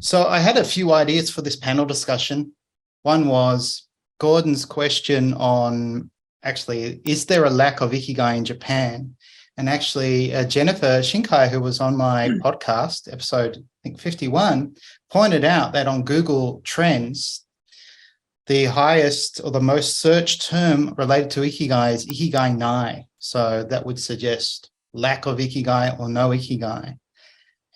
So I had a few ideas for this panel discussion. One was Gordon's question on actually, is there a lack of Ikigai in Japan? And actually, Jennifer Shinkai, who was on my podcast, episode, I think 51, pointed out that on Google Trends, the highest or the most searched term related to Ikigai is Ikigai Nai. So that would suggest lack of Ikigai or no Ikigai.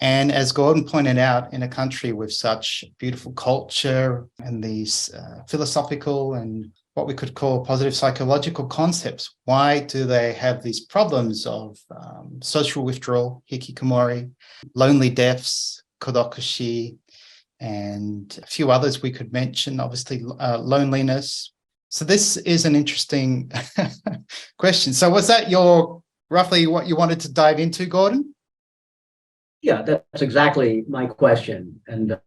And as Gordon pointed out, in a country with such beautiful culture and these philosophical and what we could call positive psychological concepts, why do they have these problems of social withdrawal, hikikomori, lonely deaths, kodokushi, and a few others we could mention, obviously loneliness. So this is an interesting question. So was that roughly what you wanted to dive into, Gordon? Yeah, that's exactly my question. And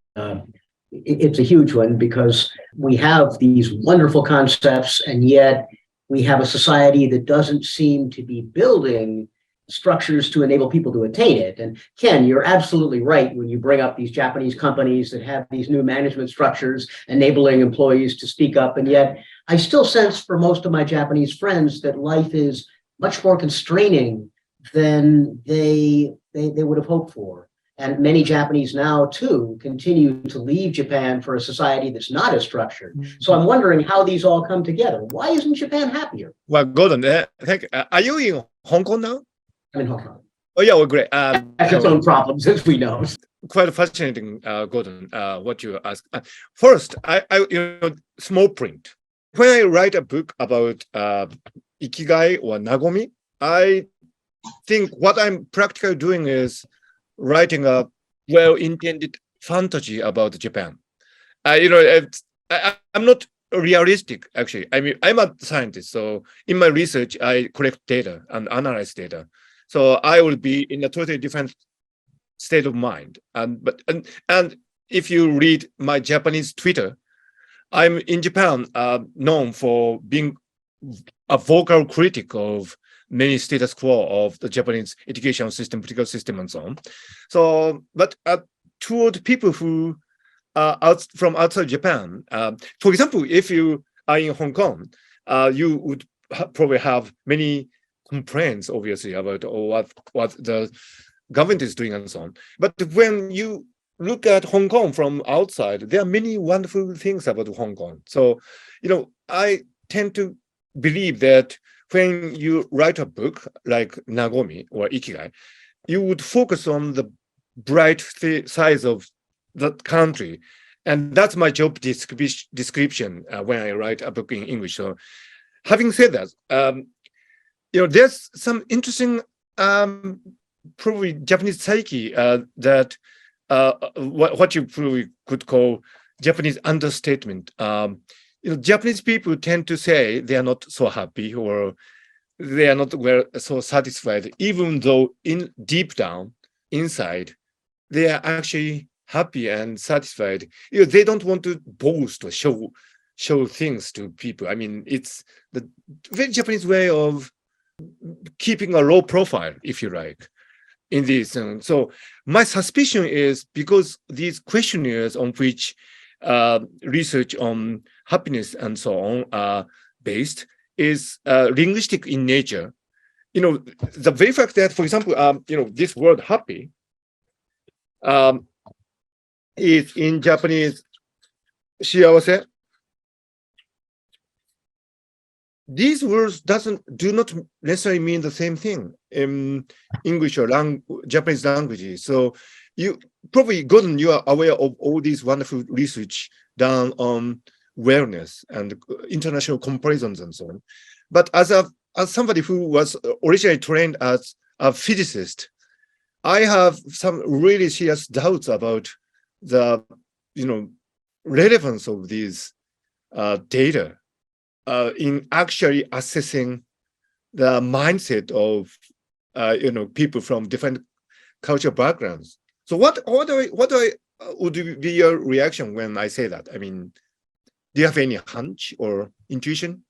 it's a huge one because we have these wonderful concepts, and yet we have a society that doesn't seem to be building structures to enable people to attain it. And Ken, you're absolutely right when you bring up these Japanese companies that have these new management structures enabling employees to speak up. And yet I still sense for most of my Japanese friends that life is much more constraining than they would have hoped for. And many Japanese now, too, continue to leave Japan for a society that's not as structured. So I'm wondering how these all come together. Why isn't Japan happier? Well, Gordon, are you in Hong Kong now? I'm in Hong Kong. Oh, yeah, well, great. Has its own problems, as we know. Quite fascinating, Gordon, what you asked. First, I small print. When I write a book about Ikigai or Nagomi, I think what I'm practically doing is writing a well-intended fantasy about Japan. I'm not realistic, actually. I mean, I'm a scientist, so in my research, I collect data and analyze data. So I will be in a totally different state of mind. And if you read my Japanese Twitter, I'm in Japan known for being a vocal critic of many status quo of the Japanese education system, political system, and so on. So, but toward people who are from outside Japan, for example, if you are in Hong Kong, you would probably have many complaints, obviously, about what the government is doing and so on. But when you look at Hong Kong from outside, there are many wonderful things about Hong Kong. So, I tend to believe that when you write a book like Nagomi or Ikigai, you would focus on the bright sides of that country. And that's my job description when I write a book in English. So having said that, there's some interesting, probably Japanese psyche that what you probably could call Japanese understatement. Japanese people tend to say they are not so happy or they are not so satisfied, even though deep down, inside, they are actually happy and satisfied. They don't want to boast or show things to people. I mean, it's the very Japanese way of keeping a low profile, if you like, in this. So my suspicion is because these questionnaires on which research on happiness and so on are based is linguistic in nature. The very fact that, for example, this word happy is in Japanese shiawase. These words do not necessarily mean the same thing in English or Japanese languages. So you probably, Gordon, you are aware of all these wonderful research done on wellness and international comparisons and so on. But as somebody who was originally trained as a physicist, I have some really serious doubts about the relevance of these data in actually assessing the mindset of people from different cultural backgrounds. So what would be your reaction when I say that? I mean, do you have any hunch or intuition?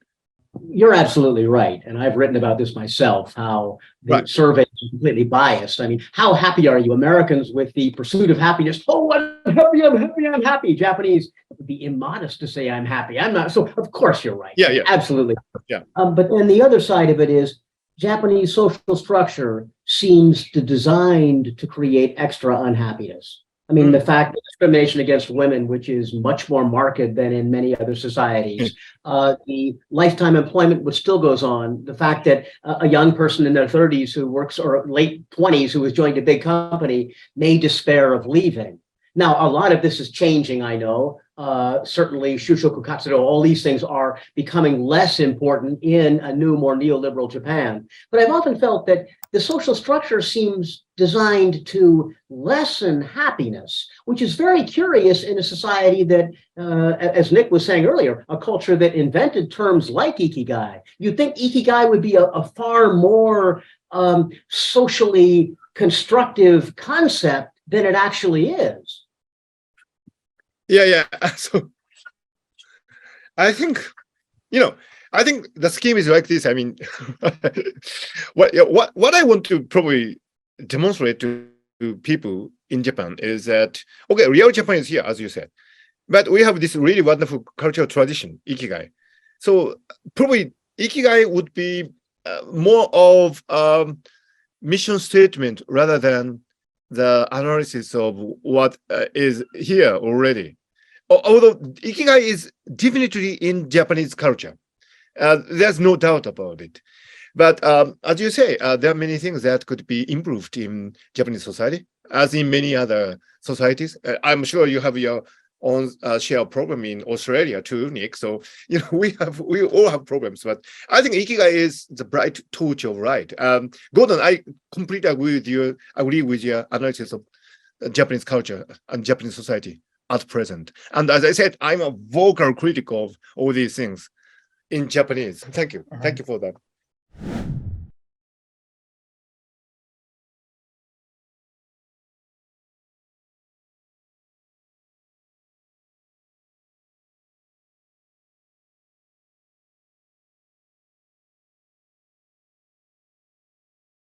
You're absolutely right. And I've written about this myself, how the survey is completely biased. I mean, how happy are you? Americans with the pursuit of happiness. Oh, what I'm happy. Japanese, it would be immodest to say I'm happy. I'm not. So of course you're right. Yeah, yeah. Absolutely. Yeah. But then the other side of it is Japanese social structure seems designed to create extra unhappiness. I mean, the fact that discrimination against women, which is much more marked than in many other societies, the lifetime employment, which still goes on, the fact that a young person in their 30s who works, or late 20s who has joined a big company may despair of leaving. Now, a lot of this is changing, I know. Certainly, Shushoku Katsudo, all these things are becoming less important in a new, more neoliberal Japan. But I've often felt that the social structure seems designed to lessen happiness, which is very curious in a society that, as Nick was saying earlier, a culture that invented terms like Ikigai. You'd think Ikigai would be a far more socially constructive concept than it actually is. Yeah. So I think, I think the scheme is like this. I mean, what I want to probably demonstrate to people in Japan is that, okay, real Japan is here, as you said, but we have this really wonderful cultural tradition, Ikigai. So probably Ikigai would be more of mission statement rather than the analysis of what is here already. Although Ikigai is definitely in Japanese culture, there's no doubt about it. But as you say, there are many things that could be improved in Japanese society, as in many other societies. I'm sure you have your own share of problem in Australia too, Nick. So we all have problems. But I think Ikigai is the bright torch of light. Gordon, I completely agree with your analysis of Japanese culture and Japanese society at present. And as I said, I'm a vocal critic of all these things in Japanese. Thank you. Thank you for that.